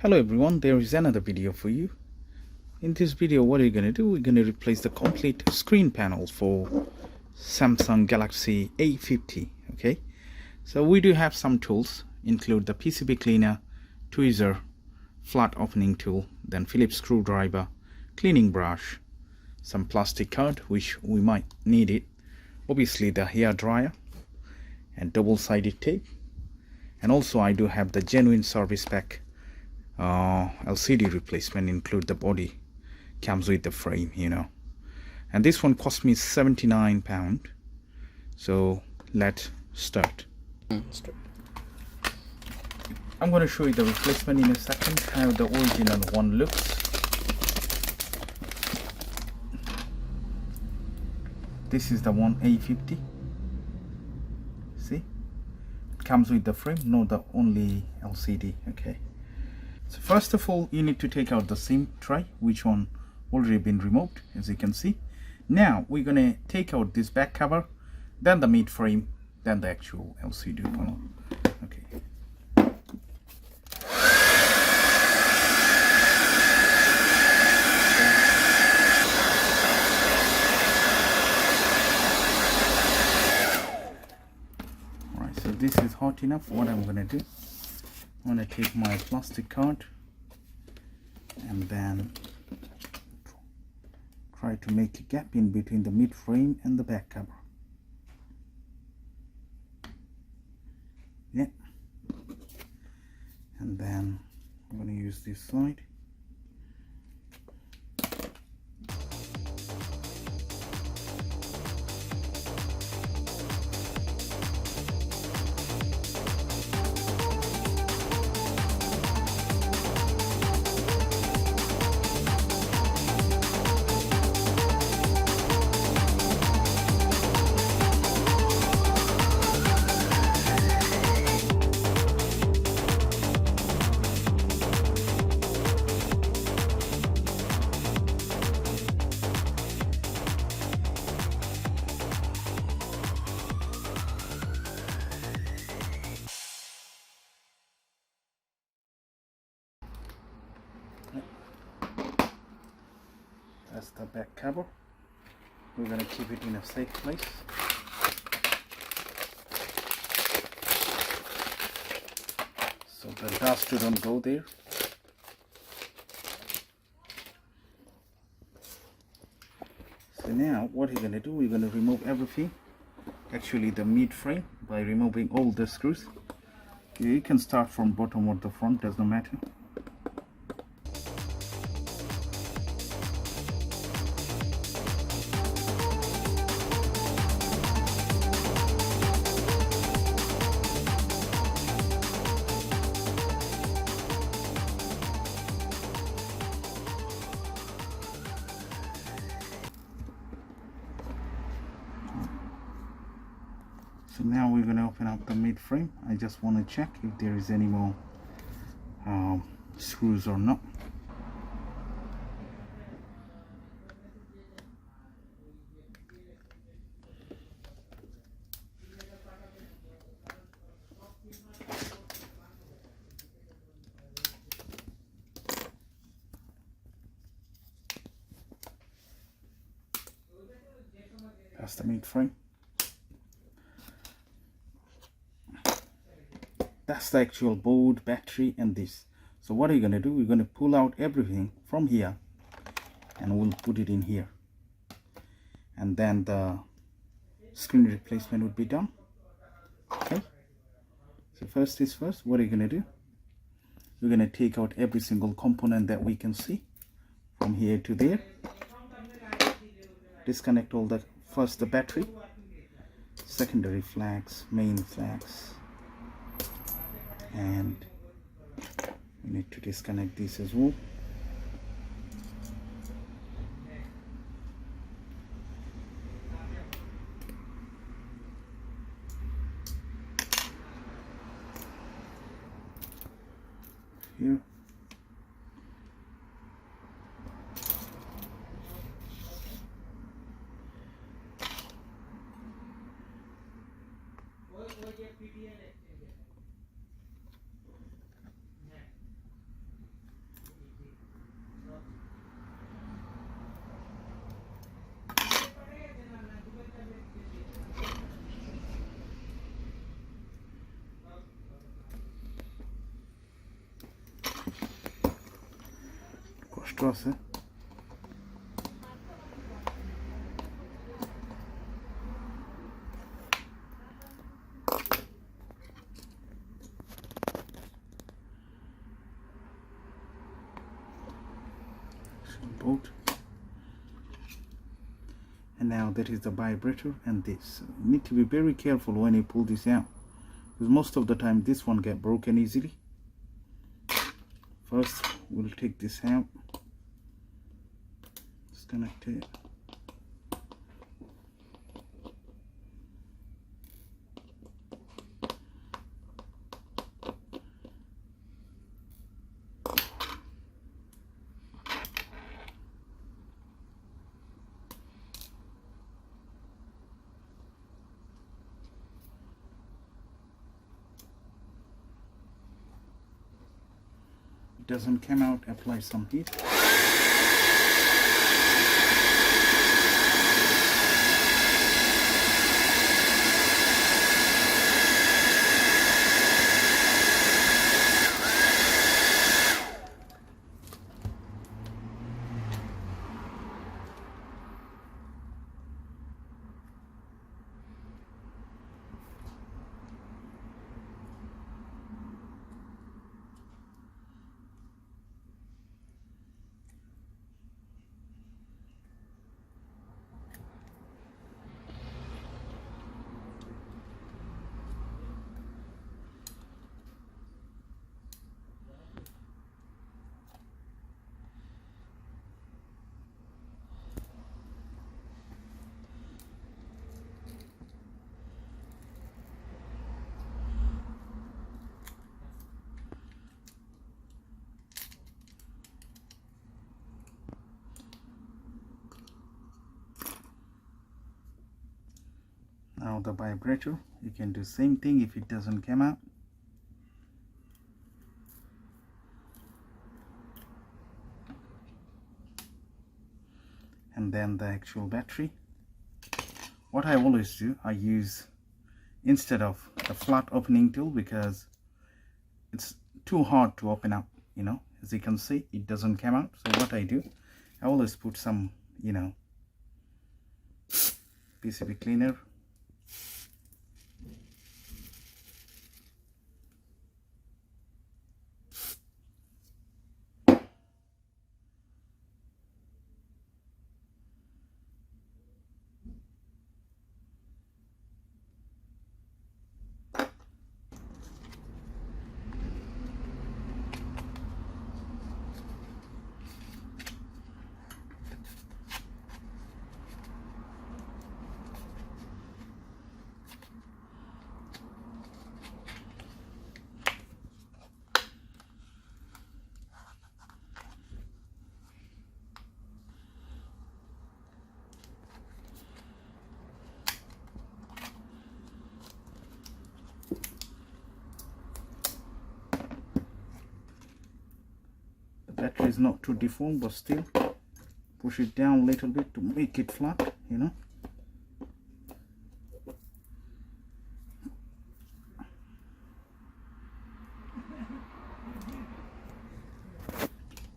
Hello everyone, there is another video for you. In this video, what are you going to do? We're going to replace the complete screen panel for Samsung Galaxy A50. Okay, so we do have some tools, include the PCB cleaner, tweezer, flat opening tool, then Phillips screwdriver, cleaning brush, some plastic card which we might need it, obviously the hair dryer, and double-sided tape. And also I do have the genuine service pack LCD replacement, include the body, comes with the frame, and this one cost me £79. So let's start. I'm going to show you the replacement in a second, how the original one looks. This is the one A50. See, it comes with the frame, not the only LCD. Okay, so first of all, you need to take out the SIM tray, which one already been removed, as you can see. Now we're going to take out this back cover, then the mid frame, then the actual LCD panel. Okay. Alright, so this is hot enough. What I'm going to do, I'm going to take my plastic card and then try to make a gap in between the mid frame and the back cover. Yeah, and then I'm going to use this side. That's the back cover. We're going to keep it in a safe place. So the dust don't go there. So now what you're going to do, we're going to remove everything. Actually the mid frame, by removing all the screws. You can start from bottom or the front, does not matter. So now we're going to open up the mid frame. I just want to check if there is any more screws or not. That's the mid frame. That's the actual board, battery, and this. So what are you going to do? We're going to pull out everything from here and we'll put it in here, and then the screen replacement would be done. Okay, so first is first, what are you going to do? We're going to take out every single component that we can see from here to there. Disconnect all the, first the battery, secondary flags, main flags, and we need to disconnect this as well. Here. cross it. Bolt. And now that is the vibrator and this. You need to be very careful when you pull this out, because most of the time this one get broken easily. First we'll take this out, disconnect it. It doesn't come out, apply some heat. Now the vibrator, you can do same thing if it doesn't come out. And then the actual battery. What I always do, I use, instead of the flat opening tool, because it's too hard to open up, you know, as you can see it doesn't come out. So what I do, I always put some, you know, PCB cleaner. Battery is not too deformed, but still push it down a little bit to make it flat, you know.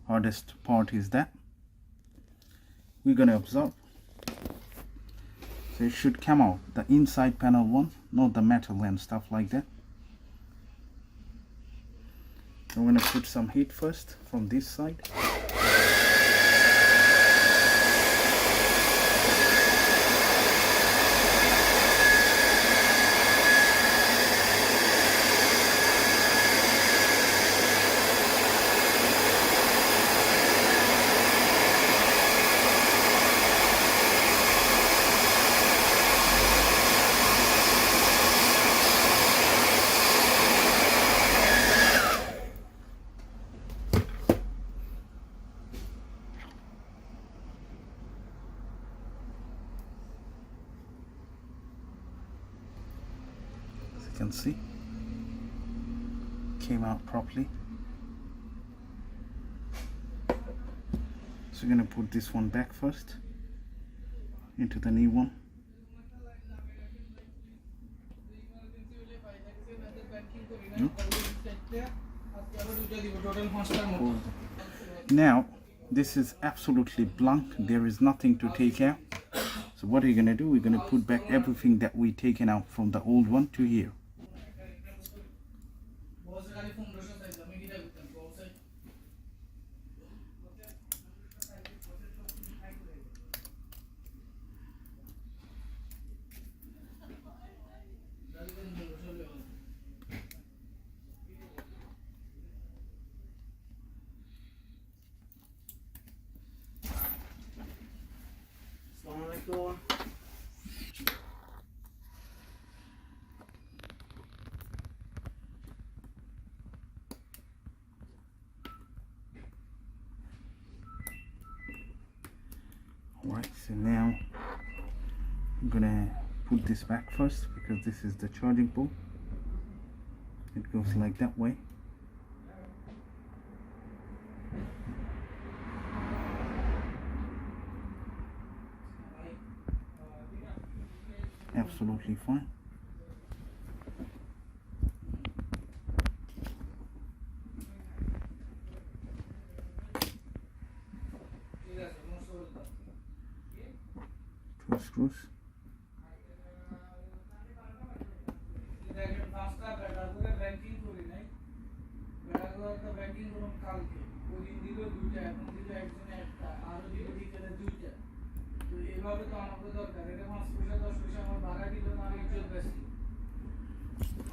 Hardest part is that we're going to observe, so it should come out the inside panel one, not the metal and stuff like that. I'm going to put some heat first from this side. Can see came out properly. So we're going to put this one back first into the new one. Now This is absolutely blank. There is nothing to take out. So what are you gonna do? We're gonna put back everything that we taken out from the old one to here. Alright, so now I'm gonna put this back first because this is the charging port. It goes like that way. Absolutely fine. Two screws.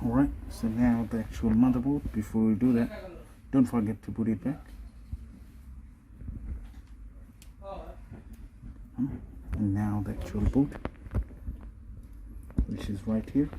Alright, so now the actual motherboard. Before we do that, don't forget to put it back. And now the actual boot, which is right here.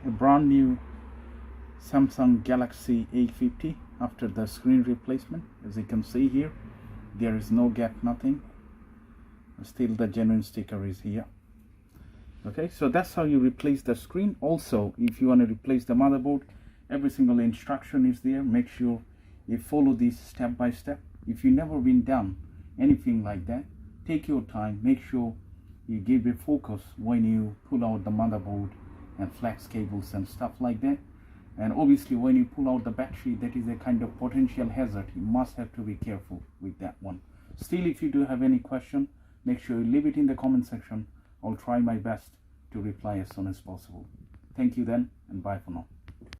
a brand new Samsung Galaxy A50 after the screen replacement. As you can see here, there is no gap, nothing. Still the genuine sticker is here. Okay, so that's how you replace the screen. Also, if you want to replace the motherboard, every single instruction is there. Make sure you follow this step by step. If you never been done anything like that, take your time. Make sure you give a focus when you pull out the motherboard and flex cables and stuff like that. And obviously when you pull out the battery, that is a kind of potential hazard. You must have to be careful with that one. Still, if you do have any question, make sure you leave it in the comment section. I'll try my best to reply as soon as possible. Thank you then, and bye for now.